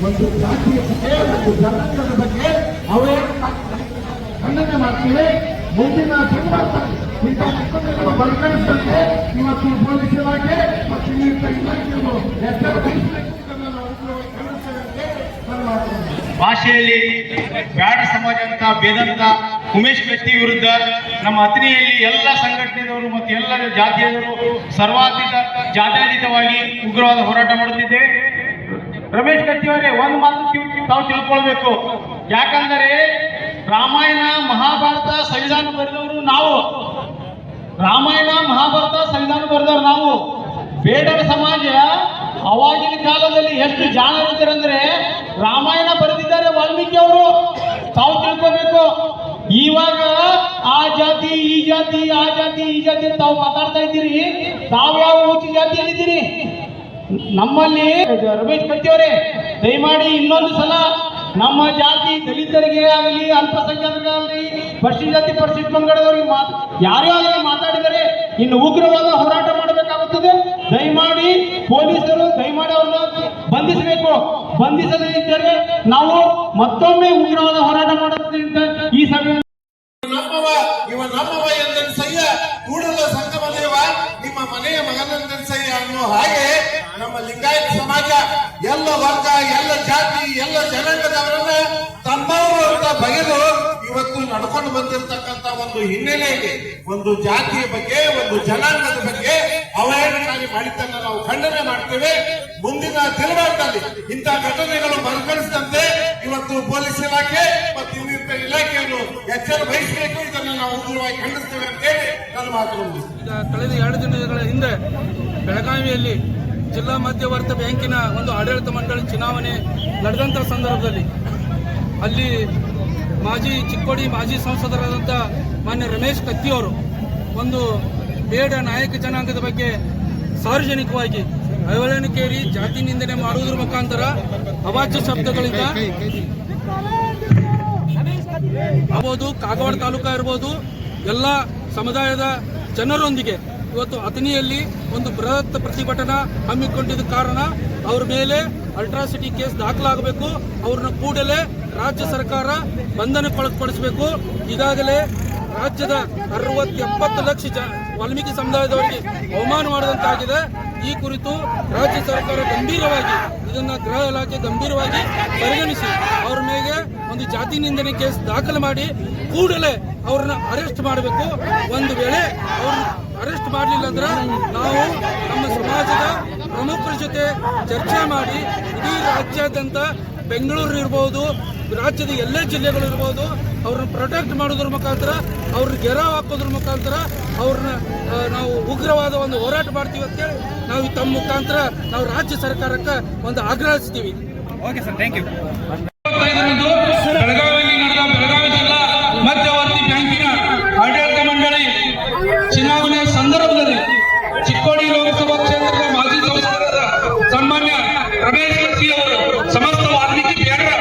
ಒಂದು ಜಾತಿಯ ಬಗ್ಗೆ ಒಂದು ಜನಾಂಗದ ಬಗ್ಗೆ ಅವರೇ ಖಂಡನೆ ಮಾಡ್ತೀವಿ. ಮುಂದಿನ ದಿನಗಳಲ್ಲಿ ಇಂಥ ಪ್ರಕರಣಗಳು ಪರಿಗಣಿಸಿದಂತೆ ಇವತ್ತು ಪೊಲೀಸ್ ಇಲಾಖೆ ಮತ್ತು ಇನ್ನಿತರ ಇಲಾಖೆಗಳು ಎಚ್ಚರ ವಹಿಸಬೇಕು ಅಂತ ನಾವು ಭಾಷೆಯಲ್ಲಿ ಬ್ಯಾಡ ಸಮಾಜ ಅಂತ ಬೇದಂತ ಉಮೇಶ್ ಕತ್ತಿ ವಿರುದ್ಧ ನಮ್ಮ ಅಥಣಿಯಲ್ಲಿ ಎಲ್ಲ ಸಂಘಟನೆದವರು ಮತ್ತು ಎಲ್ಲ ಜಾತಿಯವರು ಸರ್ವಾತೀತ ಜಾತ್ಯತೀತವಾಗಿ ಉಗ್ರವಾದ ಹೋರಾಟ ಮಾಡುತ್ತಿದ್ದೇವೆ. ರಮೇಶ್ ಕತ್ತಿ ಅವರೇ, ಒಂದು ಮಾತು ತಾವು ತಿಳ್ಕೊಳ್ಬೇಕು. ಯಾಕಂದರೆ ರಾಮಾಯಣ ಮಹಾಭಾರತ ಸಂವಿಧಾನ ಬರೆದವರು ನಾವು, ರಾಮಾಯಣ ಮಹಾಭಾರತ ಸಂವಿಧಾನ ಬರೆದವರು ನಾವು. ಬೇಡರ ಸಮಾಜ ಅವಾಗಿನ ಕಾಲದಲ್ಲಿ ಎಷ್ಟು ಜಾಣರಿದ್ದರಂದ್ರೆ ರಾಮಾಯಣ ಬರೆದಿದ್ದಾರೆ ವಾಲ್ಮೀಕಿ ಅವರು, ತಾವು ತಿಳ್ಕೋಬೇಕು. ಇವಾಗ ಆ ಜಾತಿ ಈ ಜಾತಿ ಆ ಜಾತಿ ಈ ಜಾತಿ ತಾವು ಮಾತಾಡ್ತಾ ಇದ್ದೀರಿ. ತಾವು ಯಾವ ಉಚ್ಚ ಜಾತಿಯಲ್ಲಿದ್ದೀರಿ? ನಮ್ಮಲ್ಲಿ ರಮೇಶ್ ಕತ್ತಿ ಅವರೇ, ದಯಮಾಡಿ ಇನ್ನೊಂದು ಸಲ ನಮ್ಮ ಜಾತಿ ದಲಿತರಿಗೆ ಆಗಲಿ ಅಲ್ಪಸಂಖ್ಯಾತರಿಗಾಗಲಿ ಪರಿಶಿಷ್ಟ ಜಾತಿ ಪರಿಶಿಷ್ಟ ಪಂಗಡದವರಿಗೆ ಯಾರೇ ಆಗಲಿ ಮಾತಾಡಿದರೆ ಇನ್ನು ಉಗ್ರವಾದ ಹೋರಾಟ ಮಾಡಬೇಕಾಗುತ್ತದೆ. ದಯಮಾಡಿ ಪೊಲೀಸರು ದಯಮಾಡಿ ಅವ್ರನ್ನ ಬಂಧಿಸಬೇಕು. ಬಂಧಿಸದಿದ್ದರೆ ನಾವು ಮತ್ತೊಮ್ಮೆ ಉಗ್ರವಾದ ಹೋರಾಟ ಮಾಡುತ್ತೇವೆ ಅಂತ ಈ ಸಭೆ ನಮ್ಮವ ಎಂದೆನ್ಸಯ್ಯ ಕೂಡಲ ಸಂಗಮ ದೇವ ನಿಮ್ಮ ಮನೆಯ ಮಗನೆಂದೆನ್ಸಯ್ಯ ಅನ್ನೋ ಹಾಗೆ ನಮ್ಮ ಲಿಂಗಾಯತ ಸಮಾಜ ಎಲ್ಲ ವರ್ಗ ಎಲ್ಲ ಜಾತಿ ಎಲ್ಲ ಜನಾಂಗದವರನ್ನ ತಮ್ಮವರು ಅಂತ ಬಗೆದು ಇವತ್ತು ನಡ್ಕೊಂಡು ಬಂದಿರತಕ್ಕಂತ ಒಂದು ಹಿನ್ನೆಲೆ ಇದೆ. ಒಂದು ಜಾತಿಯ ಬಗ್ಗೆ ಒಂದು ಜನಾಂಗದ ಬಗ್ಗೆ ಅವಹೇಳನಕಾರಿ ಮಾಡಿದ್ದನ್ನ ನಾವು ಖಂಡನೆ ಮಾಡ್ತೇವೆ. ಮುಂದಿನ ದಿನಮಾನದಲ್ಲಿ ಇಂಥ ಘಟನೆಗಳು ಮರುಕಳಿಸಿದಂತೆ ಇವತ್ತು ಪೊಲೀಸ್ ಇಲಾಖೆ ಮತ್ತು ಇನ್ನಿತರ ಇಲಾಖೆಯನ್ನು ಎಚ್ಚರ ವಹಿಸಬೇಕು. ಇದನ್ನು ನಾವು ಉಗ್ರವಾಗಿ ಖಂಡಿಸ್ತೇವೆ ಅಂತ ಹೇಳಿ ನನ್ನ ಮಾತನ್ನು ಕಳೆದ 2 ದಿನಗಳ ಹಿಂದೆ ಬೆಳಗಾವಿಯಲ್ಲಿ ಜಿಲ್ಲಾ ಮಧ್ಯವರ್ತಿ ಬ್ಯಾಂಕಿನ ಒಂದು ಆಡಳಿತ ಮಂಡಳಿ ಚುನಾವಣೆ ನಡೆದಂಥ ಸಂದರ್ಭದಲ್ಲಿ ಅಲ್ಲಿ ಚಿಕ್ಕೋಡಿ ಮಾಜಿ ಸಂಸದರಾದಂಥ ಮಾನ್ಯ ರಮೇಶ್ ಕತ್ತಿ ಅವರು ಒಂದು ಬೇಡ ನಾಯಕ ಜನಾಂಗದ ಬಗ್ಗೆ ಸಾರ್ವಜನಿಕವಾಗಿ ಅವಹೇಳನಕಾರಿ ಜಾತಿ ನಿಂದನೆ ಮಾಡುವುದರ ಮುಖಾಂತರ ಅವಾಚ್ಯ ಶಬ್ದಗಳಿಂದ ಆಗ್ಬೋದು, ಕಾಗವಾಡ ತಾಲೂಕಾ ಇರ್ಬೋದು, ಎಲ್ಲ ಸಮುದಾಯದ ಜನರೊಂದಿಗೆ ಇವತ್ತು ಅಥಣಿಯಲ್ಲಿ ಒಂದು ಬೃಹತ್ ಪ್ರತಿಭಟನಾ ಹಮ್ಮಿಕೊಂಡಿದ್ದ ಕಾರಣ ಅವ್ರ ಮೇಲೆ ಅಲ್ಟ್ರಾಸಿಟಿ ಕೇಸ್ ದಾಖಲಾಗಬೇಕು. ಅವ್ರನ್ನ ಕೂಡಲೇ ರಾಜ್ಯ ಸರ್ಕಾರ ಬಂಧನಕ್ಕೊಳಪಡಿಸಬೇಕು. ಈಗಾಗಲೇ ರಾಜ್ಯದ 60-70 ಲಕ್ಷ ವಾಲ್ಮೀಕಿ ಸಮುದಾಯದವರಿಗೆ ಅವಮಾನ ಮಾಡಿದಂತಾಗಿದೆ. ಈ ಕುರಿತು ರಾಜ್ಯ ಸರ್ಕಾರ ಗಂಭೀರವಾಗಿ ಇದನ್ನ ಗೃಹ ಇಲಾಖೆ ಗಂಭೀರವಾಗಿ ಪರಿಗಣಿಸಿ ಅವ್ರ ಮೇಲೆ ಒಂದು ಜಾತಿ ನಿಂದನೆ ಕೇಸ್ ದಾಖಲು ಮಾಡಿ ಕೂಡಲೇ ಅವ್ರನ್ನ ಅರೆಸ್ಟ್ ಮಾಡಬೇಕು. ಒಂದು ವೇಳೆ ಅವ್ರನ್ನ ಅರೆಸ್ಟ್ ಮಾಡಲಿಲ್ಲ ಅಂದ್ರೆ ನಾವು ನಮ್ಮ ಸಮಾಜದ ಪ್ರಮುಖರ ಜೊತೆ ಚರ್ಚೆ ಮಾಡಿ ಇಡೀ ರಾಜ್ಯಾದ್ಯಂತ ಬೆಂಗಳೂರು ಇರ್ಬೋದು, ರಾಜ್ಯದ ಎಲ್ಲ ಜಿಲ್ಲೆಗಳು ಇರ್ಬೋದು, ಅವ್ರನ್ನ ಪ್ರೊಟೆಕ್ಟ್ ಮಾಡೋದ್ರ ಮುಖಾಂತರ ಅವ್ರನ್ನ ಗೆರಾವ್ ಹಾಕೋದ್ರ ಮುಖಾಂತರ ಅವ್ರನ್ನ ನಾವು ಉಗ್ರವಾದ ಒಂದು ಹೋರಾಟ ಮಾಡ್ತೀವಿ ಅಂತೇಳಿ ನಾವು ತಮ್ಮ ಮುಖಾಂತರ ನಾವು ರಾಜ್ಯ ಸರ್ಕಾರಕ್ಕೆ ಒಂದು ಆಗ್ರಹಿಸ್ತೀವಿ. Okay sir, thank you. ಬೆಳಗಾವಿಯಲ್ಲಿ ನಡೆದ ಬೆಳಗಾವಿ ಜಿಲ್ಲಾ ಮಧ್ಯವರ್ತಿ ಬ್ಯಾಂಕಿನ ಆಡಳಿತ ಮಂಡಳಿ ಚುನಾವಣೆ ಸಂದರ್ಭದಲ್ಲಿ ಚಿಕ್ಕೋಡಿ ಲೋಕಸಭಾ ಕ್ಷೇತ್ರದ ಮಾಜಿ ಸಂಸದರಾದ ಸನ್ಮಾನ್ಯ ರಮೇಶ್ ಕತ್ತಿ ಅವರು ಸಮಸ್ತ ವಾಲ್ಮೀಕಿ ಬೇಡರ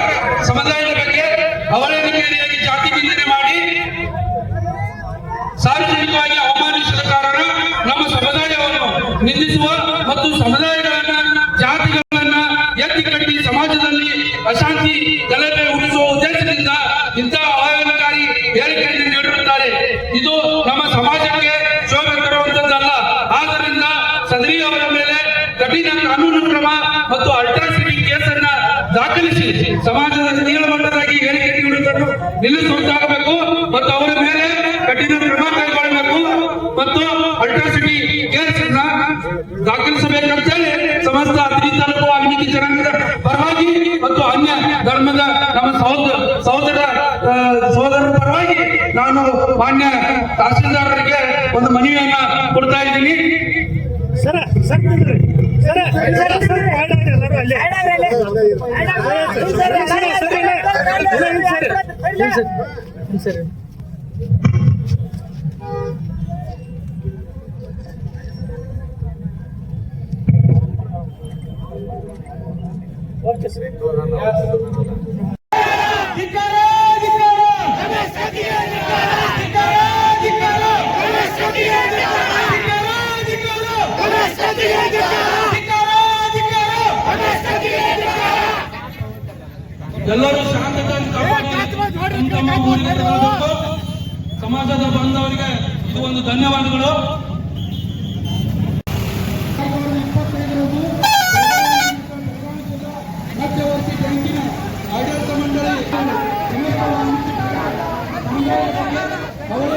ಸಮುದಾಯದ ಬಗ್ಗೆ ಅವಹೇಳನಕಾರಿಯಾಗಿ ಜಾತಿ ನಿಂದನೆ ಮಾಡಿ ಸಾರ್ವಜನಿಕವಾಗಿ ಅವಮಾನಿಸಿದ ಕಾರಣ ನಮ್ಮ ಸಮುದಾಯವನ್ನು ನಿಂದಿಸುವ ಮತ್ತು ಸಮುದಾಯಗಳನ್ನ ಜಾತಿಗಳನ್ನ ಎತ್ತಿ ಕಟ್ಟಿ ಸಮಾಜದಲ್ಲಿ ಅಶಾಂತಿ ಗಲಭೆ ಉಳಿಸುವ ಉದ್ದೇಶದಿಂದ ಇಂತಹ ಅವಹೇಳನಕಾರಿ ಹೇಳಿಕೆಯನ್ನು ನೀಡಿರುತ್ತಾರೆ. ಇದು ನಮ್ಮ ಸಮಾಜಕ್ಕೆ ಶೋಭೆ ತರುವಂತದ್ದಲ್ಲ. ಆದ್ದರಿಂದ ಸದರಿ ಅವರ ಮೇಲೆ ಕಠಿಣ ಕಾನೂನು ಕ್ರಮ ಮತ್ತು ಅಲ್ಟ್ರಾಸಿಟಿ ಕೇಸನ್ನ ದಾಖಲಿಸಿ ಸಮಾಜದ ನೀಳಮಟ್ಟದಾಗಿ ಹೇಳಿಕೆ ನೀಡುವುದನ್ನು ನಿಲ್ಲಿಸುವಂತಾಗಬೇಕು ಮತ್ತು ಅವರ ಮೇಲೆ ಕಠಿಣ ಕ್ರಮ ಕೈಗೊಳ್ಳಬೇಕು ಮತ್ತು ಅಲ್ಟ್ರಾಸಿಟಿ ಕೇಸನ್ನ ದಾಖಲಿಸಬೇಕಂತೇಳಿ ಸಮಸ್ತ ಅಥಣಿ ತಾಲೂಕು ವಾಲ್ಮೀಕಿ ಜನಾಂಗದ ಪರವಾಗಿ ಮತ್ತು ಅನ್ಯ ಧರ್ಮದ ನಮ್ಮ ಸಹೋದರರ ಪರವಾಗಿ ನಾನು ಮಾನ್ಯ ತಹಸೀಲ್ದಾರರಿಗೆ ಒಂದು ಮನವಿಯನ್ನ ಕೊಡ್ತಾ ಇದ್ದೀನಿ. ಧಿಕ್ಕಾರ ಎಲ್ಲರೂ ಶಾಂತತೆಯನ್ನು ಕಾಪಾಡಿ ತಮ್ಮ ಊರಿಗೆ ತೆರಳಬೇಕು. ಸಮಾಜದ ಬಾಂಧವರಿಗೆ ಇದು ಒಂದು ಧನ್ಯವಾದಗಳು. ಮಧ್ಯವರ್ತಿ ಬ್ಯಾಂಕಿನ ಆಡಳಿತ ಮಂಡಳಿ ಅವರ